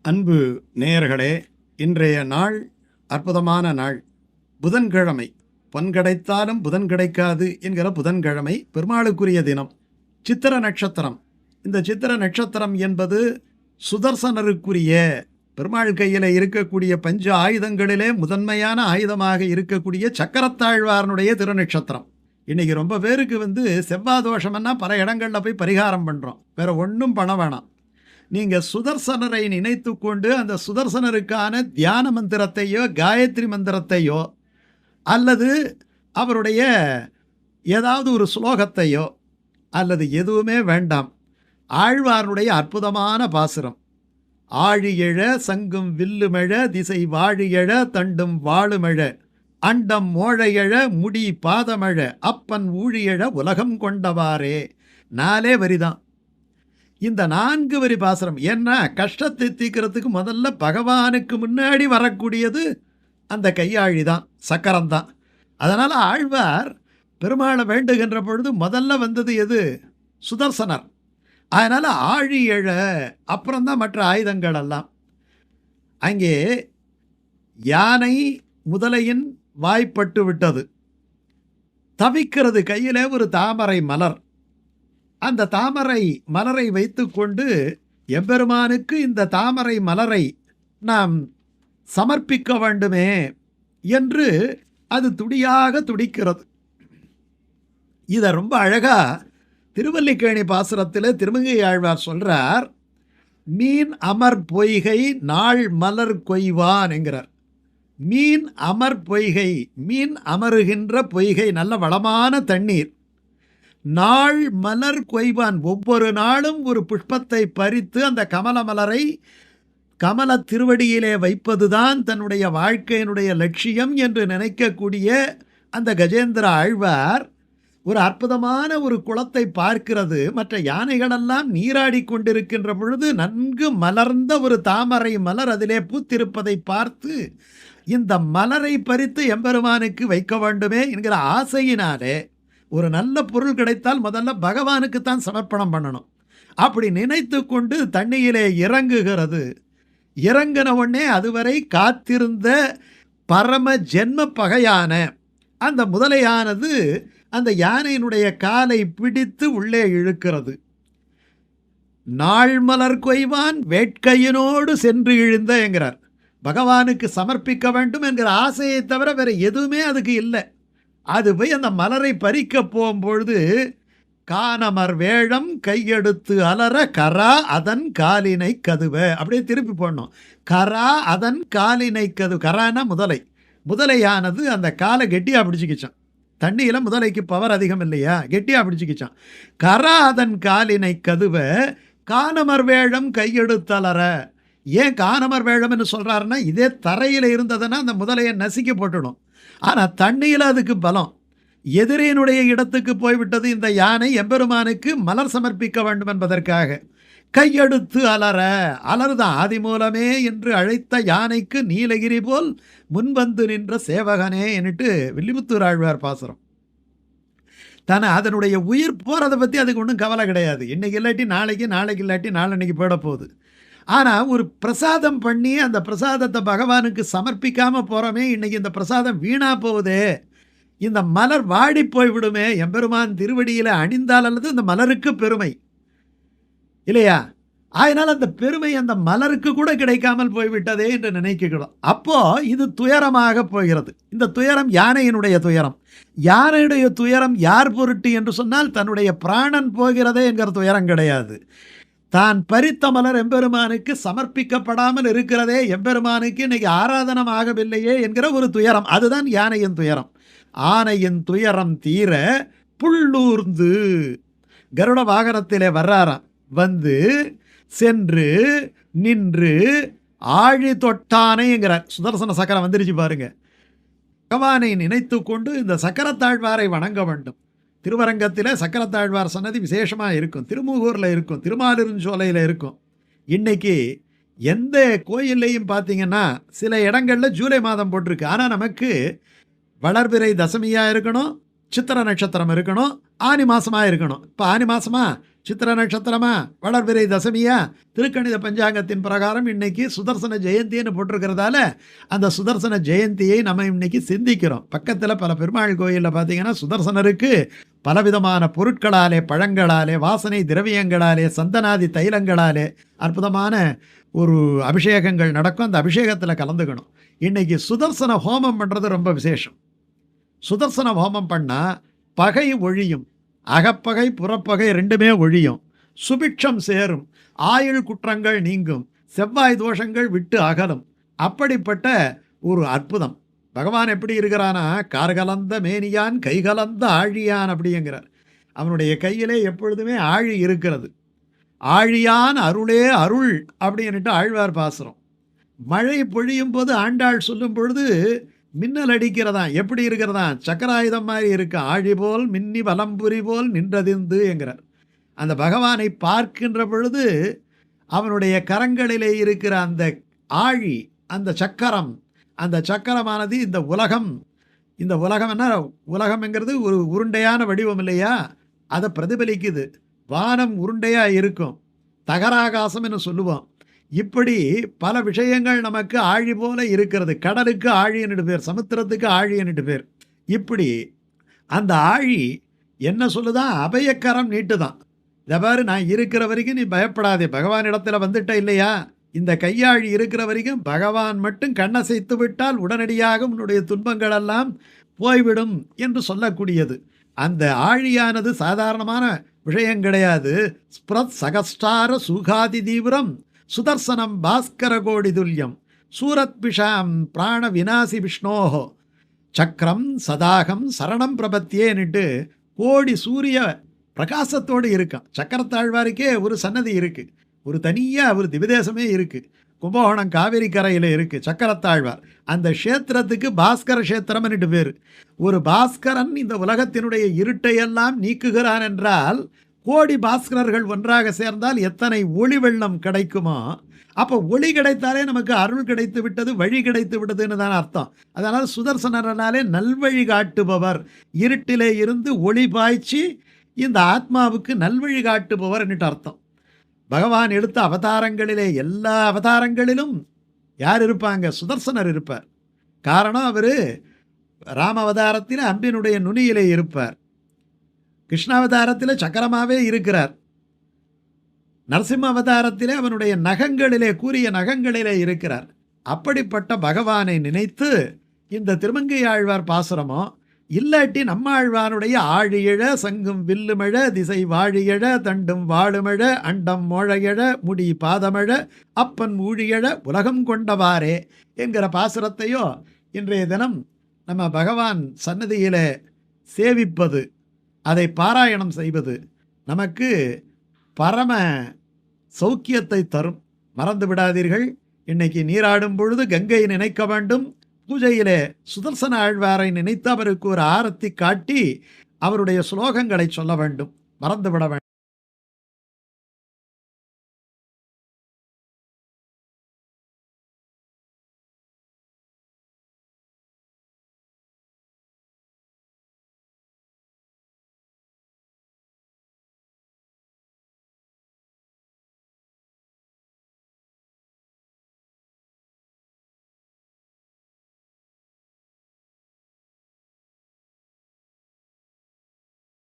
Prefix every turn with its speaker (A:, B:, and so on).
A: அன்பு நேயர்களே, இன்றைய நாள் அற்புதமான நாள். புதன்கிழமை. பொன் கிடைத்தாலும் புதன் கிடைக்காது என்கிற புதன்கிழமை பெருமாளுக்குரிய தினம். சித்திர நட்சத்திரம். இந்த சித்திர நட்சத்திரம் என்பது சுதர்சனருக்குரிய, பெருமாள் கையில் இருக்கக்கூடிய பஞ்ச ஆயுதங்களிலே முதன்மையான ஆயுதமாக இருக்கக்கூடிய சக்கரத்தாழ்வாரனுடைய திருநட்சத்திரம். இன்னைக்கு ரொம்ப பேருக்கு செவ்வாய் தோஷம்னா பல இடங்களில் போய் பரிகாரம் பண்ணுறோம். வேற ஒன்றும் பண்ண வேணாம். நீங்கள் சுதர்சனரை நினைத்து கொண்டு அந்த சுதர்சனருக்கான தியான மந்திரத்தையோ காயத்ரி மந்திரத்தையோ அல்லது அவருடைய ஏதாவது ஒரு ஸ்லோகத்தையோ அல்லது எதுவுமே வேண்டாம். ஆழ்வாருடைய அற்புதமான பாசுரம். ஆழியழ சங்கும் வில்லுமழ திசை வாழியழ தண்டும் வாழுமழ அண்டம் மோழையழ முடி பாதமழ அப்பன் ஊழியழ உலகம் கொண்டவாறே. 4 வரிதான். இந்த 4 வரி பாசுரம். ஏன்னா கஷ்டத்தை தீர்க்கிறதுக்கு முதல்ல பகவானுக்கு முன்னாடி வரக்கூடியது அந்த கையாழி தான், சக்கரம் தான். அதனால் ஆழ்வார் பெருமாளை வேண்டுகின்ற பொழுது முதல்ல வந்தது எது? சுதர்சனர். அதனால் ஆழி எழ, அப்புறம்தான் மற்ற ஆயுதங்கள் எல்லாம். அங்கே யானை முதலையின் வாய்ப்பட்டு விட்டது, தவிக்கிறது. கையிலே ஒரு தாமரை மலர். அந்த தாமரை மலரை வைத்து கொண்டு எம்பெருமானுக்கு இந்த தாமரை மலரை நாம் சமர்ப்பிக்க வேண்டுமே என்று அது துடியாக துடிக்கிறது. இதை ரொம்ப அழகா திருவல்லிக்கேணி பாசுரத்தில் திருமங்கை ஆழ்வார் சொல்றார். மீன் அமர் பொய்கை நாள் மலர் கொய்வான் என்கிறார். மீன் அமர் பொய்கை, மீன் அமருகின்ற பொய்கை, நல்ல வளமான தண்ணீர். நாள் மலர் கொய்வான், ஒவ்வொரு நாளும் ஒரு புஷ்பத்தை பறித்து அந்த கமல மலரை கமல திருவடியிலே வைப்பதுதான் தன்னுடைய வாழ்க்கையினுடைய லட்சியம் என்று நினைக்கக்கூடிய அந்த கஜேந்திர ஆழ்வார் ஒரு அற்புதமான ஒரு குளத்தை பார்க்கிறது. மற்ற யானைகளெல்லாம் நீராடி கொண்டிருக்கின்ற பொழுது நன்கு மலர்ந்த ஒரு தாமரை மலர் அதிலே பூத்திருப்பதை பார்த்து இந்த மலரை பறித்து எம்பெருமானுக்கு வைக்க வேண்டுமே என்கிற ஆசையினாலே, ஒரு நல்ல பொருள் கிடைத்தால் முதல்ல பகவானுக்கு தான் சமர்ப்பணம் பண்ணணும். அப்படி நினைத்து கொண்டு தண்ணியிலே இறங்குகிறது. இறங்கின உடனே அதுவரை காத்திருந்த பரம ஜென்ம பகையான அந்த முதலையானது அந்த யானையினுடைய காலை பிடித்து உள்ளே இழுக்கிறது. நாள் மலர் கொய்வான் வேட்கையினோடு சென்று இழுந்த என்கிறார். பகவானுக்கு சமர்ப்பிக்க வேண்டும் என்கிற ஆசையை தவிர வேறு எதுவுமே அதுக்கு இல்லை. அது போய் அந்த மலரை பறிக்க போகும்பொழுது கானமர் வேழம் கையெடுத்து அலற கரா அதன் காலினை கதுவ, அப்படியே திருப்பி போடணும். கரா அதன் காலினை கது. கரானா முதலை. முதலையானது அந்த காலை கெட்டியாக பிடிச்சிக்கிச்சான். தண்ணியில் முதலைக்கு பவர் அதிகம் இல்லையா, கெட்டியாக பிடிச்சிக்கிச்சான். கரா அதன் காலினை கதுவ கானமர் வேழம் கையெடுத்து அலற. ஏன் கானமர் வேழம்னு சொல்கிறாருன்னா, இதே தரையில் இருந்ததுன்னா அந்த முதலையை நசுக்கி போட்டுடும். ஆனால் தண்ணியில் அதுக்கு பலம். எதிரியினுடைய இடத்துக்கு போய்விட்டது இந்த யானை. எம்பெருமானுக்கு மலர் சமர்ப்பிக்க வேண்டும் என்பதற்காக கையெடுத்து அலற. அலறுதான் ஆதி மூலமே என்று அழைத்த யானைக்கு நீலகிரி போல் முன்வந்து நின்ற சேவகனே என்னட்டு வில்லிபுத்தூர் ஆழ்வார் பாசுரம். தானே அதனுடைய உயிர் போகிறத பற்றி அதுக்கு ஒன்றும் கவலை கிடையாது. இன்றைக்கி இல்லாட்டி நாளைக்கு, நாளைக்கு இல்லாட்டி நாளன்னைக்கு போயிட போகுது. ஆனால் ஒரு பிரசாதம் பண்ணி அந்த பிரசாதத்தை பகவானுக்கு சமர்ப்பிக்காமல் போகிறோமே, இன்றைக்கி இந்த பிரசாதம் வீணாக போகுதே, இந்த மலர் வாடி போய்விடுமே, எம்பெருமான் திருவடியில் அணிந்தால் அல்லது இந்த மலருக்கு பெருமை இல்லையா? அதனால் அந்த பெருமை அந்த மலருக்கு கூட கிடைக்காமல் போய்விட்டதே என்று நினைக்கிறோம். அப்போது இது துயரமாக போகிறது. இந்த துயரம் யானையினுடைய துயரம். யானையுடைய துயரம் யார் பொருட்டு என்று சொன்னால், தன்னுடைய பிராணன் போகிறதே என்கிற துயரம் கிடையாது. தான் பறித்த மலர் எம்பெருமானுக்கு சமர்ப்பிக்கப்படாமல் இருக்கிறதே, எம்பெருமானுக்கு இன்னைக்கு ஆராதனம் ஆகவில்லையே என்கிற ஒரு துயரம். அதுதான் யானையின் துயரம். ஆனையின் துயரம் தீர புள்ளூர்ந்து கருட வாகனத்திலே வர்றாராம். வந்து சென்று நின்று ஆழி தொட்டானைங்கிறார். சுதர்சன சக்கரம் வந்துருச்சு பாருங்க. பகவானை நினைத்து கொண்டு இந்த சக்கரத்தாழ்வாரை வணங்க வேண்டும். திருவரங்கத்தில் சக்கரத்தாழ்வார் சன்னதி விசேஷமாக இருக்கும். திருமூகூரில் இருக்கும், திருமாலிருஞ்சோலையில் இருக்கும். இன்றைக்கி எந்த கோயில்லையும் பார்த்தீங்கன்னா சில இடங்களில் ஜூலை மாதம் போட்டிருக்கு. ஆனால் நமக்கு வளர்பிறை தசமியாக இருக்கணும், சித்திர நட்சத்திரம் இருக்கணும், ஆனி மாதமாக இருக்கணும். இப்போ ஆனி மாதமாக சித்திர நட்சத்திரமா, வளர்பிறை தசமியா, திருக்கணித பஞ்சாங்கத்தின் பிரகாரம் இன்னைக்கு சுதர்சன ஜெயந்தின்னு போட்டிருக்கிறதால அந்த சுதர்சன ஜெயந்தியை நம்ம இன்னைக்கு சிந்திக்கிறோம். பக்கத்தில் பல பெருமாள் கோயிலில் பார்த்தீங்கன்னா சுதர்சனருக்கு பலவிதமான பொருட்களாலே, பழங்களாலே, வாசனை திரவியங்களாலே, சந்தனாதி தைலங்களாலே அற்புதமான ஒரு அபிஷேகங்கள் நடக்கும். அந்த அபிஷேகத்தில் கலந்துக்கணும். இன்னைக்கு சுதர்சன ஹோமம் பண்ணுறது ரொம்ப விசேஷம். சுதர்சன ஹோமம் பண்ணால் பகை ஒழியும், அகப்பகை புறப்பகை ரெண்டுமே ஒழியும், சுபிட்சம் சேரும், ஆயுள் குற்றங்கள் நீங்கும், செவ்வாய் தோஷங்கள் விட்டு அகலும். அப்படிப்பட்ட ஒரு அற்புதம். பகவான் எப்படி இருக்கிறானா, கார்கலந்த மேனியான் கைகலந்த ஆழியான் அப்படிங்கிறார். அவனுடைய கையிலே எப்பொழுதுமே ஆழி இருக்கிறது. ஆழியான் அருளே அருள் அப்படின்ட்டு ஆழ்வார் பாசுரம். மழை பொழியும் போது ஆண்டாள் சொல்லும் பொழுது மின்னல் அடிக்கிறதான், எப்படி இருக்கிறதான், சக்கராயுதம் மாதிரி இருக்கு. ஆழி போல் மின்னி வலம்புரி போல் நின்றதிந்து என்கிறார். அந்த பகவானை பார்க்கின்ற பொழுது அவனுடைய கரங்களிலே இருக்கிற அந்த ஆழி, அந்த சக்கரம், அந்த சக்கரமானது இந்த உலகம், இந்த உலகம்னா உலகம்ங்கிறது ஒரு உருண்டையான வடிவம் இல்லையா, அதை பிரதிபலிக்குது. வானம் உருண்டையாக இருக்கும், தகராகாசம் என்று சொல்லுவோம். இப்படி பல விஷயங்கள் நமக்கு ஆழி போல இருக்கிறது. கடலுக்கு ஆழி என்று பேர், சமுத்திரத்துக்கு ஆழி என்று பேர். இப்படி அந்த ஆழி என்ன சொல்லுதான், அபயக்கரம் நீட்டுதான். இதை பாரு, நான் இருக்கிற வரைக்கும் நீ பயப்படாதே, பகவான் இடத்துல வந்துட்ட இல்லையா, இந்த கையாழி இருக்கிற வரைக்கும் பகவான் மட்டும் கண்ணசைத்து விட்டால் உடனடியாக உன்னுடைய துன்பங்கள் எல்லாம் போய்விடும் என்று சொல்லக்கூடியது. அந்த ஆழியானது சாதாரணமான விஷயம் கிடையாது. ஸ்பிரத் சகஸ்டார சுகாதி தீவிரம் சுதர்சனம் பாஸ்கர கோடி துல்லியம் சூரத் விஷாம் பிராண விநாசி விஷ்ணோஹோ சக்கரம் சதாகம் சரணம் பிரபத்தியேன்னுட்டு கோடி சூரிய பிரகாசத்தோடு இருக்கான். சக்கரத்தாழ்வாருக்கே ஒரு சன்னதி இருக்குது, ஒரு தனியாக ஒரு திவிதேசமே இருக்குது. கும்பகோணம் காவேரி கரையில் இருக்குது சக்கரத்தாழ்வார். அந்த க்ஷேத்திரத்துக்கு பாஸ்கர க்ஷேத்திரம்னுட்டு பேர். ஒரு பாஸ்கரன் இந்த உலகத்தினுடைய இருட்டையெல்லாம் நீக்குகிறான் என்றால், கோடி பாஸ்கரர்கள் ஒன்றாக சேர்ந்தால் எத்தனை ஒளி வெள்ளம் கிடைக்குமோ, அப்போ ஒளி கிடைத்தாலே நமக்கு அருள் கிடைத்து விட்டது, வழி கிடைத்து விட்டதுன்னு தான் அர்த்தம். அதனால் சுதர்சனனாலே நல்வழி காட்டுபவர், இருட்டிலே இருந்து ஒளி பாய்ச்சி இந்த ஆத்மாவுக்கு நல்வழி காட்டுபவர் என்னட்டு அர்த்தம். பகவான் எடுத்த அவதாரங்களிலே எல்லா அவதாரங்களிலும் யார் இருப்பாங்க, சுதர்சனர் இருப்பார். காரணம், அவர் ராமவதாரத்தில் அம்பினுடைய நுனியிலே இருப்பார், கிருஷ்ணாவதாரத்தில் சக்கரமாகவே இருக்கிறார், நரசிம்ம அவதாரத்திலே அவனுடைய நகங்களிலே, கூறிய நகங்களிலே இருக்கிறார். அப்படிப்பட்ட பகவானை நினைத்து இந்த திருமங்கை ஆழ்வார் பாசுரமோ, இல்லாட்டி நம்மாழ்வானுடைய ஆழியழ சங்கும் வில்லுமழ திசை வாழியழ தண்டும் வாழுமழ அண்டம் மோழையழ முடி பாதமழ அப்பன் ஊழியழ உலகம் கொண்டவாரே என்கிற பாசுரத்தையோ இன்றைய தினம் நம்ம பகவான் சன்னதியில் சேவிப்பது, அதை பாராயணம் செய்வது நமக்கு பரம சௌக்கியத்தை தரும். மறந்து விடாதீர்கள், இன்னைக்கு நீராடும் பொழுது கங்கை நினைக்க வேண்டும். பூஜையிலே சுதர்சன ஆழ்வாரை நினைத்து அவருக்கு ஒரு ஆரத்தி காட்டி அவருடைய ஸ்லோகங்களை சொல்ல வேண்டும், மறந்துவிட வேண்டும்.